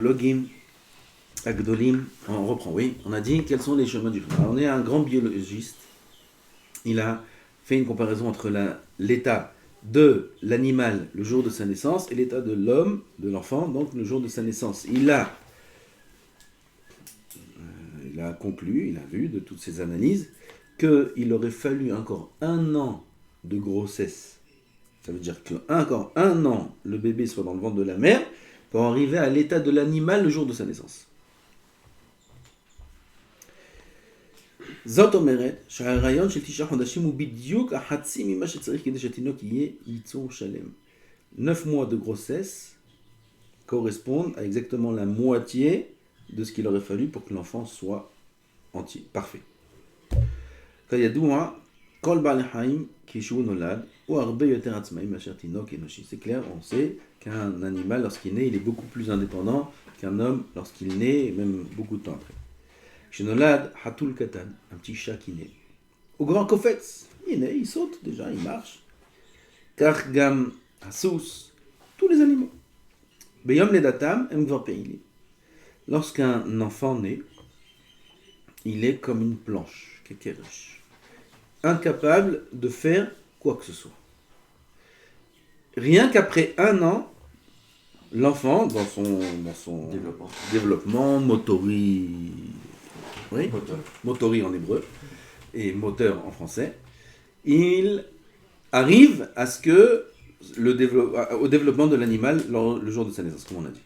Logim, Agdolim, on reprend, oui. On a dit quels sont les chemins du chrono. On est un grand biologiste. Il a fait une comparaison entre l'état de l'animal le jour de sa naissance et l'état de l'homme, de l'enfant, donc le jour de sa naissance. Il a conclu, il a vu de toutes ces analyses qu'il aurait fallu encore 1 an de grossesse. Ça veut dire qu'encore 1 an, le bébé soit dans le ventre de la mère pour arriver à l'état de l'animal le jour de sa naissance. זאת אומרת שההיריון של 9 חודשים הוא בדיוק החצי ממה שצריך כדי שהתינוק יהיה יצור שלם. 9 mois de grossesse correspondent à exactement la moitié de ce qu'il aurait fallu pour que l'enfant soit entier, parfait. כידוע, כל בעלי חיים כשהוא נולד הוא הרבה יותר עצמאי מאשר תינוק אנושי. C'est clair, on sait qu'un animal lorsqu'il naît, il est beaucoup plus indépendant qu'un homme lorsqu'il naît, et même beaucoup de temps après. כשנולד חתול קטן, un petit chat qui naît. au grand קופץ, il naît, il saute déjà, il marche. כך גם הסוס, tous les animaux. ביום לידתם הם כבר פעילים. Lorsqu'un enfant naît, il est comme une planche, כקרש, incapable de faire quoi que ce soit. Rien qu'après 1 an, l'enfant, dans son développement motori en hébreu et moteur en français, il arrive à ce que au développement de l'animal le jour de sa naissance, comme on a dit.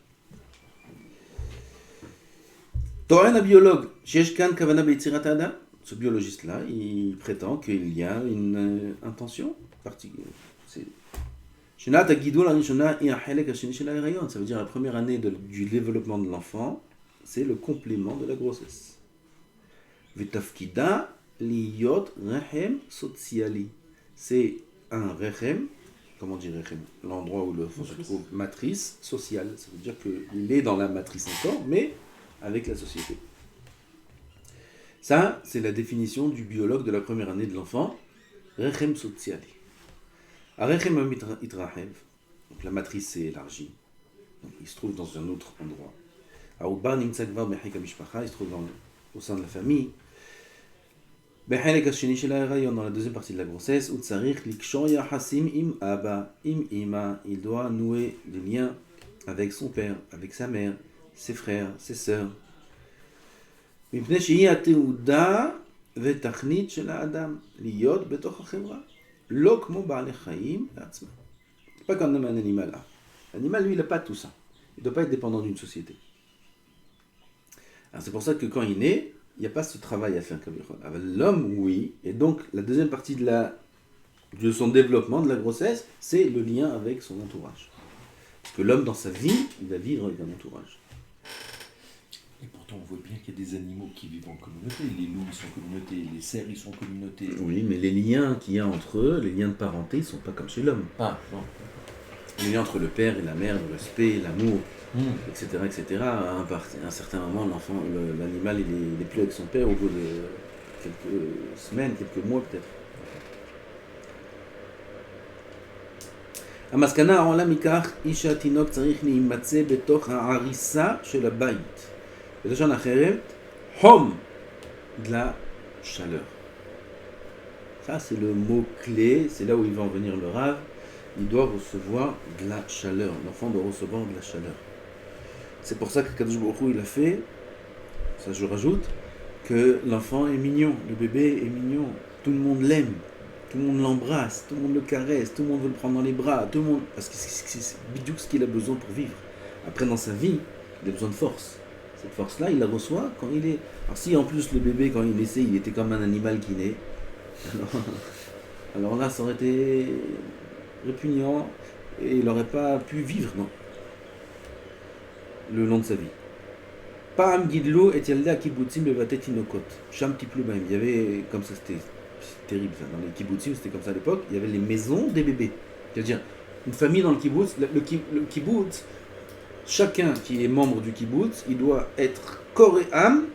טוען הביולוג שיש כאן כוונה ביצירת האדם. Ce biologiste-là, il prétend qu'il y a une intention particulière. שנת הגידול הראשונה היא החלק השני של ההיריון. Ça veut dire la première année du développement de l'enfant, c'est le complément de la grossesse. ותפקידה להיות רחם סוציאלי. C'est un rechem, comment dire rechem, l'endroit où l'enfant se trouve, matrice sociale. Ça veut dire qu'il est dans la matrice encore, mais avec la société. Ça, c'est la définition du biologue de la première année de l'enfant. Rechem soziali. Rechem itrahev. Donc la matrice s'est élargie. Donc, il se trouve dans un autre endroit. Aouba nimtzakvar bechek amishpacha. Il se trouve au sein de la famille. Bechelek hasheni shel ha'hirayon, dans la deuxième partie de la grossesse. Utzarich likshor yahasim im aba, im ima. Il doit nouer des liens avec son père, avec sa mère, ses frères, ses sœurs. מפני שהיא התעודה ותכנית של האדם להיות בתוך החברה, לא כמו בעלי חיים לעצמם. C'est pas comme un animal là. L'animal, lui, il n'a pas tout ça. Il ne doit pas être dépendant d'une société. Alors c'est pour ça que quand il naît, il n'y a pas ce travail à faire comme l'homme, oui. Et donc la deuxième partie de son développement, de la grossesse, c'est le lien avec son entourage. Parce que l'homme, dans sa vie, il va vivre avec un entourage. Et pourtant, on voit bien qu'il y a des animaux qui vivent en communauté. Les loups, ils sont en communauté, les cerfs, ils sont en communauté. Oui, mais les liens qu'il y a entre eux, les liens de parenté, ne sont pas comme chez l'homme. Ah, bon. Les liens entre le père et la mère, le respect, l'amour, etc., etc. À un certain moment, l'animal, il est plus avec son père au bout de quelques semaines, quelques mois peut-être. המסקנה העולה מכך היא שהתינוק צריך להימצא בתוך העריסה של הבית. בלשון אחרת, חום, de la chaleur. Ça, c'est le mot-clé, c'est là où il va en venir le Rav. Il doit recevoir de la chaleur. L'enfant doit recevoir de la chaleur. C'est pour ça que Kadosh Baruch Hu, il a fait, ça je rajoute, que l'enfant est mignon, le bébé est mignon, tout le monde l'aime. Tout le monde l'embrasse, tout le monde le caresse, tout le monde veut le prendre dans les bras, tout le monde... Parce que c'est bidou ce qu'il a besoin pour vivre. Après, dans sa vie, il a besoin de force. Cette force-là, il la reçoit quand il est... Alors si en plus le bébé, quand il naissait, il était comme un animal qui naît, alors là, ça aurait été répugnant et il n'aurait pas pu vivre, non, le long de sa vie. Pa'am gidlo et yalda kibbutzim bevatet tinokot. Sham tiplu bahem. Il y avait, comme ça, c'était terrible, ça. Dans les kibbutzim, c'était comme ça à l'époque, il y avait les maisons des bébés. C'est-à-dire, une famille dans le kibbutz, le kibbutz, chacun qui est membre du kibbutz, il doit être corps et âme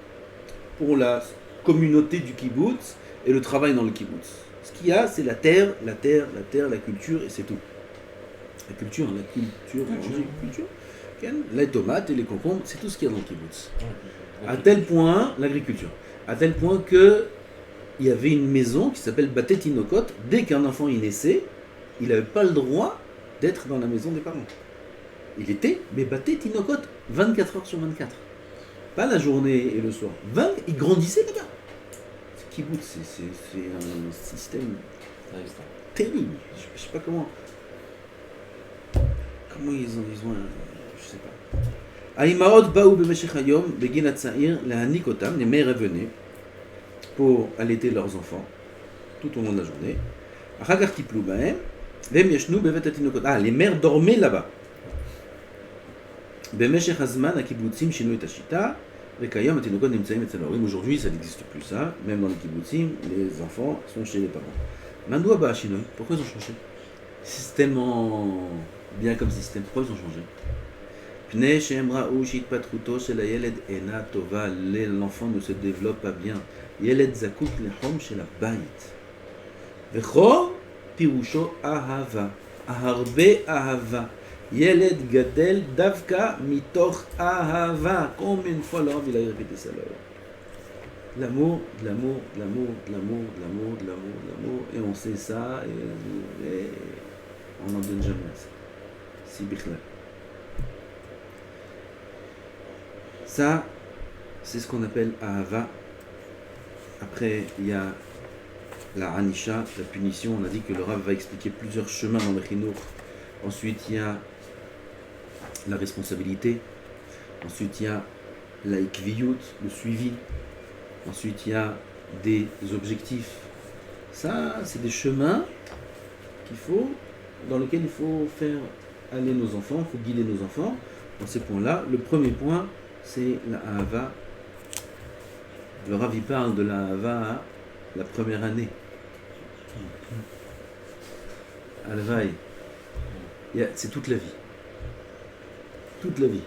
pour la communauté du kibbutz et le travail dans le kibbutz. Ce qu'il y a, c'est la terre, la culture, et c'est tout. La culture. Les tomates et les concombres, c'est tout ce qu'il y a dans le kibbutz. À tel point, l'agriculture, à tel point que il y avait une maison qui s'appelle Batet Tinokot. Dès qu'un enfant y naissait, il n'avait pas le droit d'être dans la maison des parents. Il était, mais Batet Tinokot, 24 heures sur 24. Pas la journée et le soir. Il grandissait là-bas. Ce kibbutz, c'est un système terrible. Je sais pas comment. Comment ils ont je sais pas. Aïmaot baou b'meshech hayom begin hatza'ir lahanik otam. Les mères venaient pour allaiter leurs enfants tout au long de la journée. Achar kach tiplou bahem v'hem yeshnu bevet hatinokot. Les mères dormaient là-bas. B'meshech hazman hakibutzim shinu et hashita v'kayom hatinokot nimtzaim etzel horim. Aujourd'hui, ça n'existe plus ça. Même dans les kibbutzim, les enfants sont chez les parents. Mandoua ba shinoi. Pourquoi ils ont changé? C'est tellement bien comme système. Pourquoi ils ont changé? Pnei shem ra'u shitpatruto shel hayeled ena tova. L'enfant ne se développe pas bien. ילד זקוק לחום של הבית. וחום פירושו אהבה. הרבה אהבה. ילד גדל דווקא מתוך אהבה. Combien de fois l'homme il a répété ça là? L'amour, l'amour, l'amour, l'amour, l'amour, l'amour, l'amour. Et on sait ça et on n'en donne jamais assez. Si bichlal. Ça, c'est ce qu'on appelle ahava. Après, il y a la anisha, la punition. On a dit que le Rav va expliquer plusieurs chemins dans le chinour. Ensuite, il y a la responsabilité. Ensuite, il y a la ikviyut, le suivi. Ensuite, il y a des objectifs. Ça, c'est des chemins dans lesquels il faut faire aller nos enfants, il faut guider nos enfants dans ces points-là. Le premier point, c'est la ahava. Le Rav il parle de la Hava la première année. Alvaï. C'est toute la vie. Toute la vie.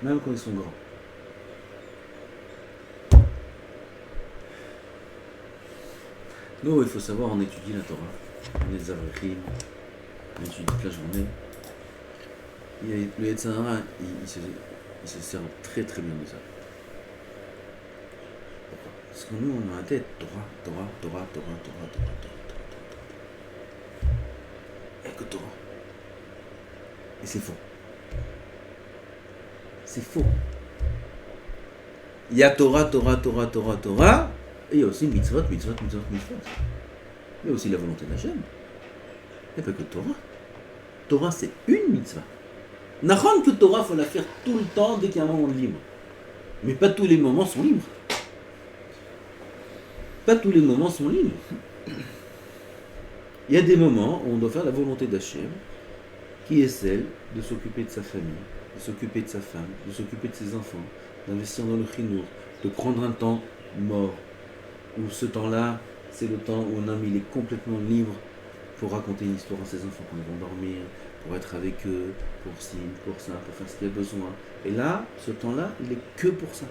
Même quand ils sont grands. Nous, il faut savoir, on étudie la Torah. On est des Avrechim. On étudie toute la journée. Le Yetzer Hara, il se sert très très bien de ça. Parce que nous, on a la tête Torah, Torah, Torah, Torah, Torah, Torah, Torah. Il n'y a que Torah. Et c'est faux. C'est faux. Il y a Torah, Torah, Torah, Torah, Torah. Et il y a aussi mitzvot, mitzvot, mitzvot, mitzvot. Il y a aussi la volonté d'Hachem. Il n'y a pas que Torah. Torah, c'est une mitzvah. Nachon que Torah, il faut la faire tout le temps dès qu'il y a un moment de libre. Mais pas tous les moments sont libres. Pas tous les moments sont libres. Il y a des moments où on doit faire la volonté d'Hachem, qui est celle de s'occuper de sa famille, de s'occuper de sa femme, de s'occuper de ses enfants, d'investir dans le chinour, de prendre un temps mort, où ce temps-là, c'est le temps où un homme il est complètement libre pour raconter une histoire à ses enfants quand ils vont dormir, pour être avec eux, pour ci, pour ça, pour faire ce qu'il a besoin. Et là, ce temps-là, il est que pour ça.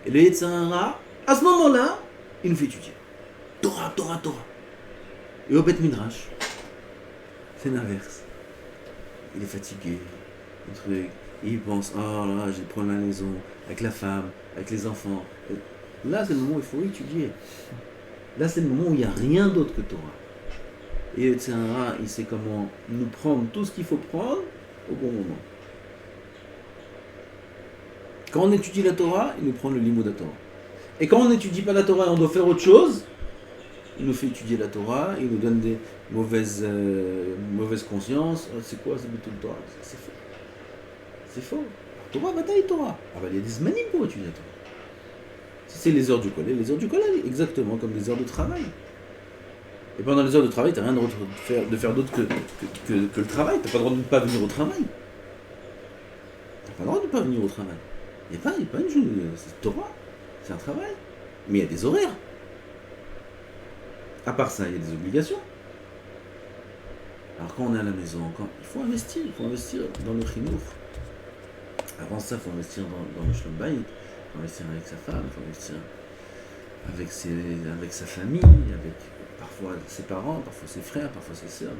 Et le Yetzer Hara, à ce moment-là, il nous fait étudier. Torah, Torah, Torah. Et au Beth Midrash, c'est l'inverse. Il est fatigué, le truc. Il pense, oh là, j'ai le problème à la maison, avec la femme, avec les enfants. Et là, c'est le moment où il faut étudier. Là, c'est le moment où il n'y a rien d'autre que Torah. Et le Tzahara, il sait comment nous prendre tout ce qu'il faut prendre au bon moment. Quand on étudie la Torah, il nous prend le limoud de la Torah. Et quand on n'étudie pas la Torah et on doit faire autre chose, il nous fait étudier la Torah, il nous donne des mauvaises consciences. C'est quoi, c'est tout le Torah? C'est faux. C'est faux. Torah, bataille Torah. Ah ben, il y a des zmanim pour étudier la Torah. Si c'est les heures du collège, exactement comme les heures de travail. Et pendant les heures de travail, tu n'as rien de faire d'autre que le travail. Tu n'as pas le droit de ne pas venir au travail. Tu n'as pas le droit de ne pas venir au travail. Il n'y a pas une journée. C'est Torah. C'est un travail. Mais il y a des horaires. À part ça, il y a des obligations. Alors quand on est à la maison, il faut investir dans le chinour. Avant ça, il faut investir dans le shlom bayit. Il faut investir avec sa femme, il faut investir avec sa famille, avec parfois ses parents, parfois ses frères, parfois ses sœurs.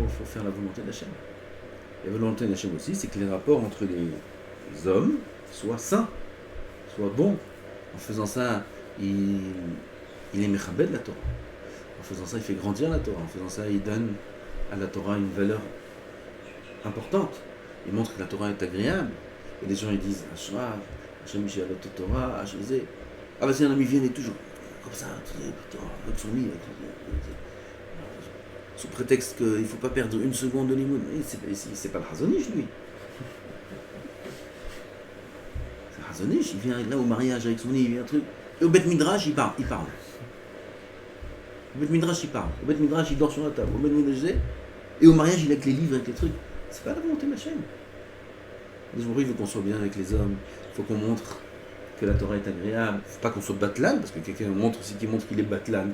faut faire la volonté d'Hachem. La volonté d'Hachem aussi, c'est que les rapports entre les hommes soient sains, soient bons. En faisant ça, il est mechabed la Torah. En faisant ça, il fait grandir la Torah. En faisant ça, il donne à la Torah une valeur importante. Il montre que la Torah est agréable. Et les gens ils disent Ashrav, Hachem j'ai la Torah, Hachem. Ah bah si un ami vient, il est toujours comme ça, avec son lit, sous prétexte qu'il ne faut pas perdre une seconde de limoun. C'est pas le Hazonish, lui. C'est le Hazonish, il vient là au mariage avec son lit, il vient un truc. Et au Bet Midrash, il parle. Au Bet Midrash, il parle. Au Bet Midrash, il dort sur la table. Au Bet Midrash, et au mariage, il a que les livres avec les trucs. C'est pas la volonté de ma chaîne. Il veut qu'on soit bien avec les hommes. Il faut qu'on montre que la Torah est agréable. Il ne faut pas qu'on soit batlan, parce que quelqu'un montre aussi qui montre qu'il est batlan,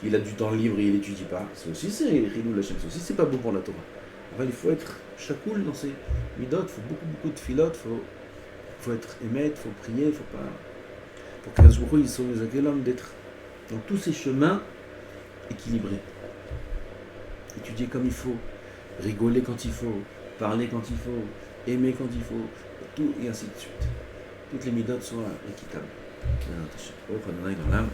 qu'il a du temps libre et il n'étudie pas. C'est aussi c'est Rilou Lachem, c'est aussi c'est pas bon pour la Torah. Enfin, il faut être chakoul dans ses midot, il faut beaucoup de filotes, il faut être émettre, il faut prier, il faut pas. Pour qu'un jour il soit les l'homme d'être dans tous ces chemins équilibrés. Étudier comme il faut, rigoler quand il faut, parler quand il faut, aimer quand il faut, tout et ainsi de suite. Toutes les midot soient équitables. Amen.